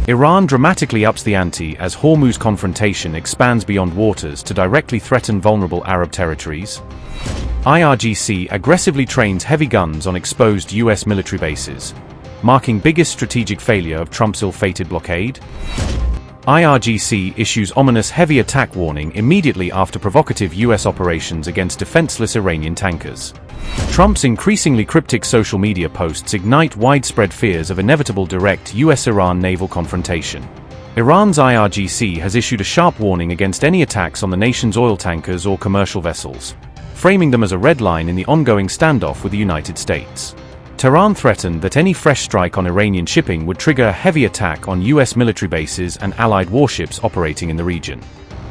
Iran dramatically ups the ante as Hormuz confrontation expands beyond waters to directly threaten vulnerable Arab territories. IRGC aggressively trains heavy guns on exposed US military bases, marking biggest strategic failure of Trump's ill-fated blockade. IRGC issues ominous heavy attack warning immediately after provocative US operations against defenseless Iranian tankers. Trump's increasingly cryptic social media posts ignite widespread fears of inevitable direct US-Iran naval confrontation. Iran's IRGC has issued a sharp warning against any attacks on the nation's oil tankers or commercial vessels, framing them as a red line in the ongoing standoff with the United States. Tehran threatened that any fresh strike on Iranian shipping would trigger a heavy attack on US military bases and allied warships operating in the region.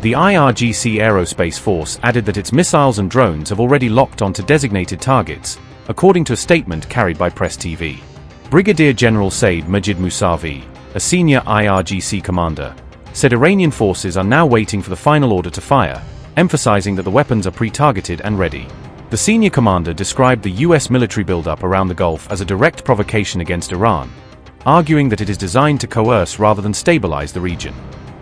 The IRGC Aerospace Force added that its missiles and drones have already locked onto designated targets, according to a statement carried by Press TV. Brigadier General Saeed Majid Mousavi, a senior IRGC commander, said Iranian forces are now waiting for the final order to fire, emphasizing that the weapons are pre-targeted and ready. The senior commander described the US military buildup around the Gulf as a direct provocation against Iran, arguing that it is designed to coerce rather than stabilize the region.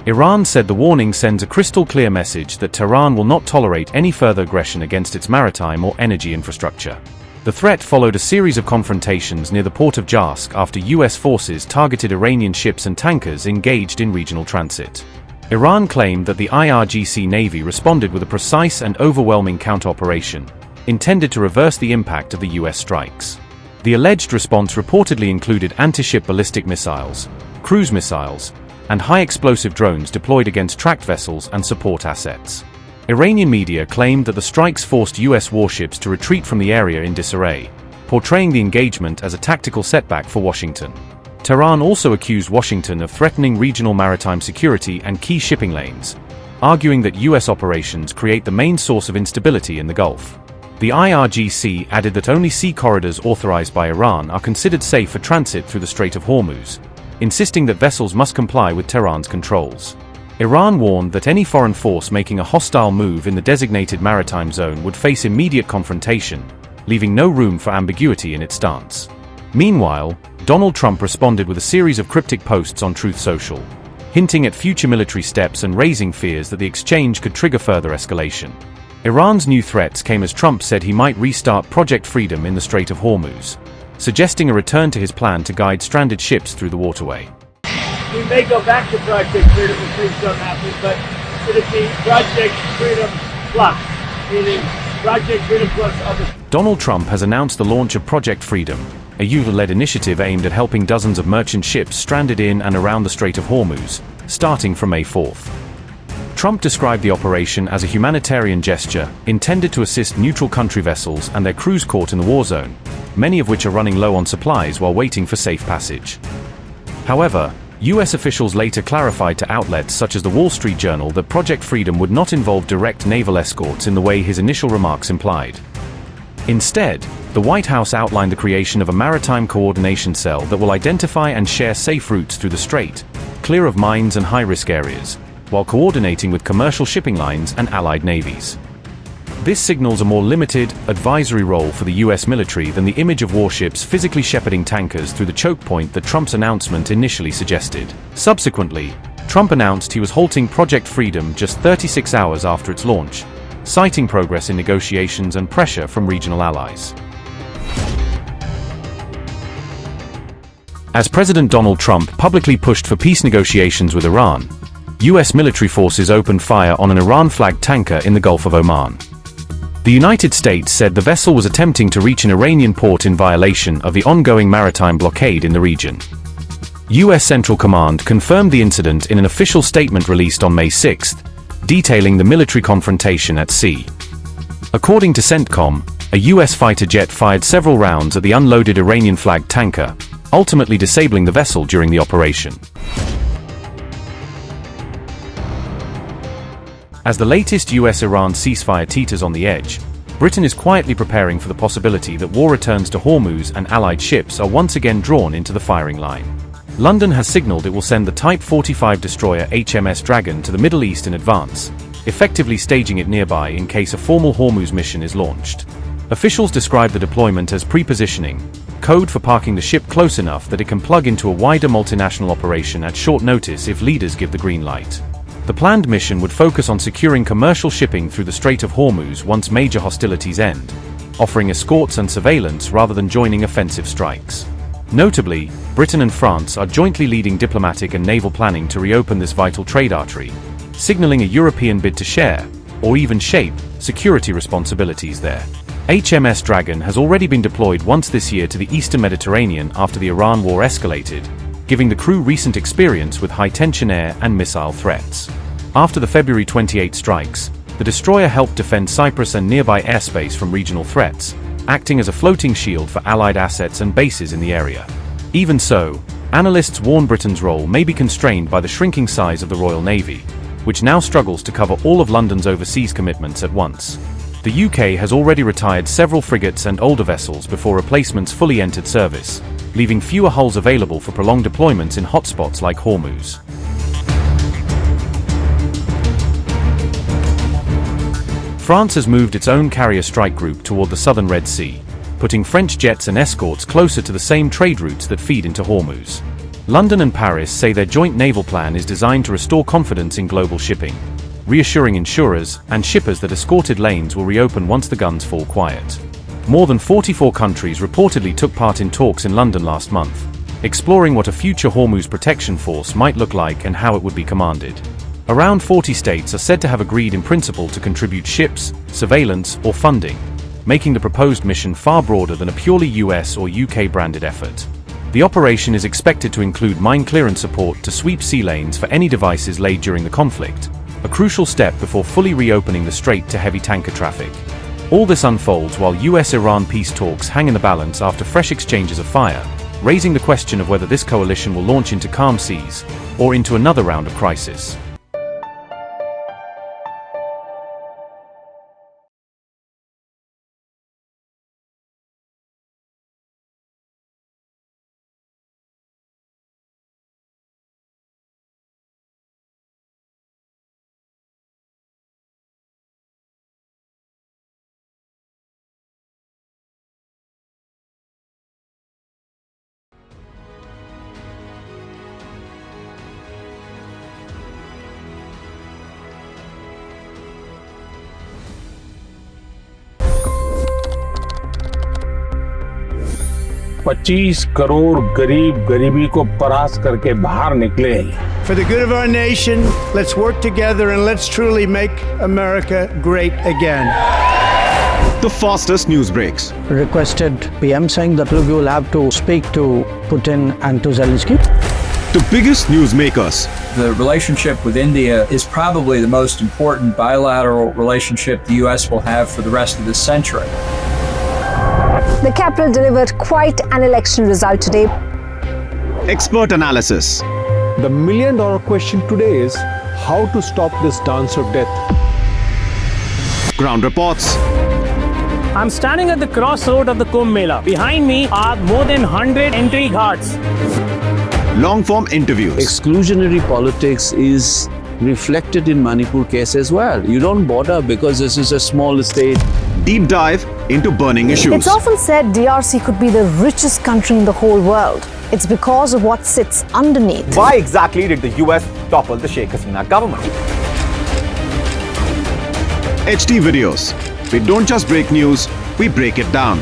Iran said the warning sends a crystal-clear message that Tehran will not tolerate any further aggression against its maritime or energy infrastructure. The threat followed a series of confrontations near the port of Jask after US forces targeted Iranian ships and tankers engaged in regional transit. Iran claimed that the IRGC Navy responded with a precise and overwhelming counter-operation, intended to reverse the impact of the US strikes. The alleged response reportedly included anti-ship ballistic missiles, cruise missiles, and high-explosive drones deployed against tracked vessels and support assets. Iranian media claimed that the strikes forced US warships to retreat from the area in disarray, portraying the engagement as a tactical setback for Washington. Tehran also accused Washington of threatening regional maritime security and key shipping lanes, arguing that US operations create the main source of instability in the Gulf. The IRGC added that only sea corridors authorized by Iran are considered safe for transit through the Strait of Hormuz, insisting that vessels must comply with Tehran's controls. Iran warned that any foreign force making a hostile move in the designated maritime zone would face immediate confrontation, leaving no room for ambiguity in its stance. Meanwhile, Donald Trump responded with a series of cryptic posts on Truth Social, hinting at future military steps and raising fears that the exchange could trigger further escalation. Iran's new threats came as Trump said he might restart Project Freedom in the Strait of Hormuz, suggesting a return to his plan to guide stranded ships through the waterway. We may go back to Project Freedom if things don't happen, but should it be Project Freedom Plus, meaning Project Freedom Plus other? Donald Trump has announced the launch of Project Freedom, a UN-led initiative aimed at helping dozens of merchant ships stranded in and around the Strait of Hormuz, starting from May 4th. Trump described the operation as a humanitarian gesture intended to assist neutral country vessels and their crews caught in the war zone, many of which are running low on supplies while waiting for safe passage. However, US officials later clarified to outlets such as the Wall Street Journal that Project Freedom would not involve direct naval escorts in the way his initial remarks implied. Instead, the White House outlined the creation of a maritime coordination cell that will identify and share safe routes through the strait, clear of mines and high-risk areas, while coordinating with commercial shipping lines and allied navies. This signals a more limited, advisory role for the US military than the image of warships physically shepherding tankers through the choke point that Trump's announcement initially suggested. Subsequently, Trump announced he was halting Project Freedom just 36 hours after its launch, citing progress in negotiations and pressure from regional allies. As President Donald Trump publicly pushed for peace negotiations with Iran, US military forces opened fire on an Iran-flagged tanker in the Gulf of Oman. The United States said the vessel was attempting to reach an Iranian port in violation of the ongoing maritime blockade in the region. US Central Command confirmed the incident in an official statement released on May 6, detailing the military confrontation at sea. According to CENTCOM, a US fighter jet fired several rounds at the unloaded Iranian-flagged tanker, ultimately disabling the vessel during the operation. As the latest US-Iran ceasefire teeters on the edge, Britain is quietly preparing for the possibility that war returns to Hormuz and allied ships are once again drawn into the firing line. London has signaled it will send the Type 45 destroyer HMS Dragon to the Middle East in advance, effectively staging it nearby in case a formal Hormuz mission is launched. Officials describe the deployment as pre-positioning, code for parking the ship close enough that it can plug into a wider multinational operation at short notice if leaders give the green light. The planned mission would focus on securing commercial shipping through the Strait of Hormuz once major hostilities end, offering escorts and surveillance rather than joining offensive strikes. Notably, Britain and France are jointly leading diplomatic and naval planning to reopen this vital trade artery, signaling a European bid to share, or even shape, security responsibilities there. HMS Dragon has already been deployed once this year to the eastern Mediterranean after the Iran war escalated, giving the crew recent experience with high-tension air and missile threats. After the February 28 strikes, the destroyer helped defend Cyprus and nearby airspace from regional threats, acting as a floating shield for Allied assets and bases in the area. Even so, analysts warn Britain's role may be constrained by the shrinking size of the Royal Navy, which now struggles to cover all of London's overseas commitments at once. The UK has already retired several frigates and older vessels before replacements fully entered service, leaving fewer hulls available for prolonged deployments in hotspots like Hormuz. France has moved its own carrier strike group toward the southern Red Sea, putting French jets and escorts closer to the same trade routes that feed into Hormuz. London and Paris say their joint naval plan is designed to restore confidence in global shipping, reassuring insurers and shippers that escorted lanes will reopen once the guns fall quiet. More than 44 countries reportedly took part in talks in London last month, exploring what a future Hormuz protection force might look like and how it would be commanded. Around 40 states are said to have agreed in principle to contribute ships, surveillance, or funding, making the proposed mission far broader than a purely US or UK-branded effort. The operation is expected to include mine clearance support to sweep sea lanes for any devices laid during the conflict, a crucial step before fully reopening the strait to heavy tanker traffic. All this unfolds while US-Iran peace talks hang in the balance after fresh exchanges of fire, raising the question of whether this coalition will launch into calm seas or into another round of crisis. $25 crore गरीब गरीबी को परास्त करके बाहर निकले। For the good of our nation, let's work together and let's truly make America great again. The fastest news breaks. Requested PM saying that look, you will have to speak to Putin and to Zelensky. The biggest news makers. The relationship with India is probably the most important bilateral relationship the US will have for the rest of this century. The capital delivered quite an election result today. Expert analysis. The million-dollar question today is how to stop this dance of death. Ground reports. I'm standing at the crossroad of the Kumbh Mela. Behind me are more than 100 entry guards. Long-form interviews. Exclusionary politics is reflected in Manipur case as well. You don't bother because this is a small state. Deep dive into burning issues. It's often said DRC could be the richest country in the whole world. It's because of what sits underneath. Why exactly did the US topple the Sheikh Hasina government? HT videos. We don't just break news, we break it down.